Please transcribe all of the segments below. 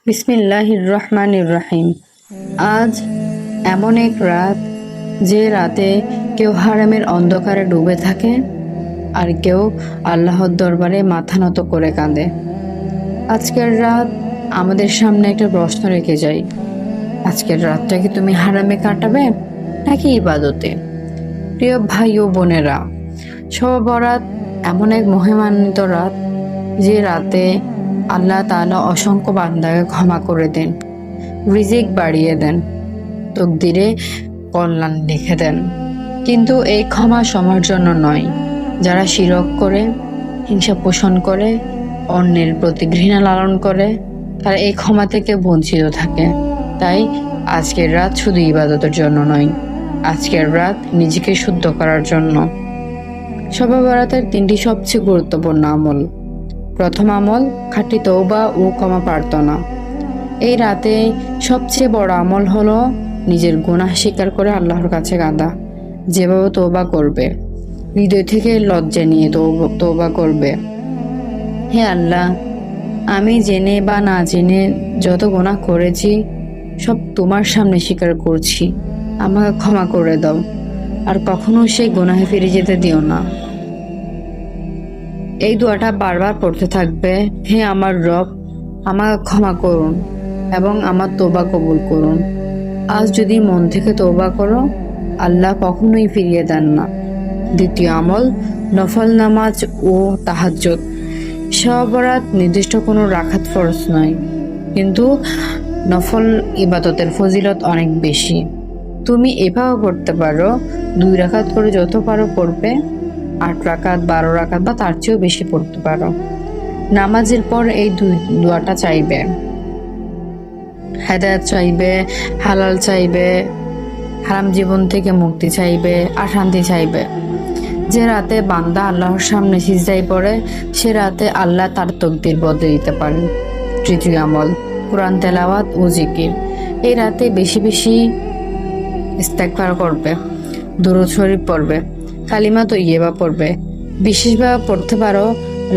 বিসমিল্লাহির রহমানির রহিম। আজ এমন এক রাত, যে রাতে কেউ হারামের অন্ধকারে ডুবে থাকে আর কেউ আল্লাহর দরবারে মাথা নত করে কাঁদে। আজকের রাত আমাদের সামনে একটা প্রশ্ন রেখে যায়, আজকের রাতটা কি তুমি হারামে কাটাবে নাকি ইবাদতে? প্রিয় ভাই ও বোনেরা, শবে বরাত এমন এক মহিমান্বিত রাত, যে রাতে আল্লাহ তাআলা অসংখ্য বান্দাকে ক্ষমা করে দেন, রিজিক বাড়িয়ে দেন, তকদিরে কল্যাণ লিখে দেন। কিন্তু এই ক্ষমা সবার জন্য নয়। যারা শিরক করে, হিংসা পোষণ করে, অন্যের প্রতি ঘৃণা লালন করে, তারা এই ক্ষমা থেকে বঞ্চিত থাকে। তাই আজকের রাত শুধু ইবাদতের জন্য নয়, আজকের রাত নিজেকে শুদ্ধ করার জন্য। শবে বরাতের 3টি সবচেয়ে গুরুত্বপূর্ণ আমল। প্রথম আমল, খাঁটি তওবা ও ক্ষমা প্রার্থনা। এই রাতে সবচেয়ে বড় আমল হলো নিজের গুনাহ স্বীকার করে আল্লাহর কাছে কাঁদা। যেভাবে তওবা করবে, হৃদয় থেকে লজ্জা নিয়ে তওবা করবে। হে আল্লাহ, আমি জেনে বা না জেনে যত গুনাহ করেছি সব তোমার সামনে স্বীকার করছি, আমাকে ক্ষমা করে দাও, আর কখনো সেই গুনাহে ফিরে যেতে দিও না। এই দোয়াটা বারবার পড়তে থাকবে। হে আমার রব, আমাকে ক্ষমা করুন এবং আমার তওবা কবুল করুন। আজ যদি মন থেকে তওবা করো, আল্লাহ কখনোই ফিরিয়ে দেন না। দ্বিতীয় আমল, নফল নামাজ ও তাহাজ্জুদ। শবে বরাত নির্দিষ্ট কোনো রাকাত ফরজ নয়, কিন্তু নফল ইবাদতের ফজিলত অনেক বেশি। তুমি এভাবে পড়তে পারো, 2 রাকাত করে যত পারো পড়বে, 8 রাকাত, 12 রাকাত বা তার চেয়েও বেশি পড়তে পারো। নামাজের পর এই দোয়াটা চাইবে, হেদায়েত চাইবে, হালাল চাইবে, হারাম জীবন থেকে মুক্তি চাইবে আর শান্তি চাইবে। যে রাতে বান্দা আল্লাহর সামনে সিজদায় পড়ে, সে রাতে আল্লাহ তার তকদির বদলে দিতে পারেন। তৃতীয় আমল, কোরআন তেলাওয়াত ও জিকির। এই রাতে বেশি বেশি ইস্তেগফার করবে, দুরূদ শরীফ পড়বে, কালিমা তৈয়্যিবা পড়বে। বিশেষভাবে পড়তে পারো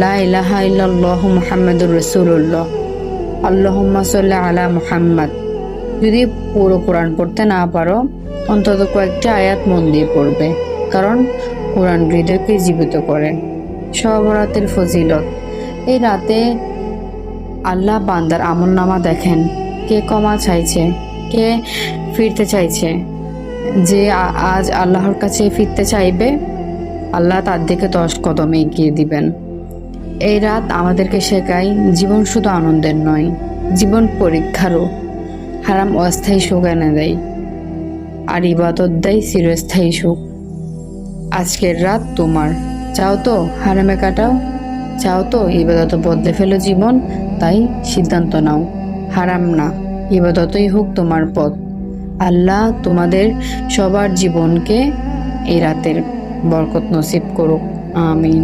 লা ইলাহা ইল্লাল্লাহু মুহাম্মাদুর রাসূলুল্লাহ, আল্লাহুম্মা সাল্লি আলা মুহাম্মাদ। যদি পুরো কোরআন পড়তে না পারো, অন্তত কয়েকটা আয়াত মন দিয়ে পড়বে, কারণ কোরআন হৃদয়কে জীবিত করে। শবে বরাতের ফজিলত। এই রাতে আল্লাহ বান্দার আমলনামা দেখেন, কে ক্ষমা চাইছে, কে ফিরতে চাইছে। যে আজ আল্লাহর কাছে ফিরতে চাইবে, আল্লাহ তার দিকে 10 কদম এগিয়ে দিবেন। এই রাত আমাদেরকে শেখায়, জীবন শুধু আনন্দের নয়, জীবন পরীক্ষারও। হারাম অস্থায়ী সুখ এনে দেয়, আর ইবাদত দেয় চিরস্থায়ী সুখ। আজকের রাত তোমার। চাও তো হারামে কাটাও, চাও তো ইবাদত বদলে ফেলো জীবন। তাই সিদ্ধান্ত নাও, হারাম না, ইবাদতই হোক তোমার পথ। আল্লাহ তোমাদের সবার জীবনকে এই রাতের বরকত নসিব করুক। আমিন।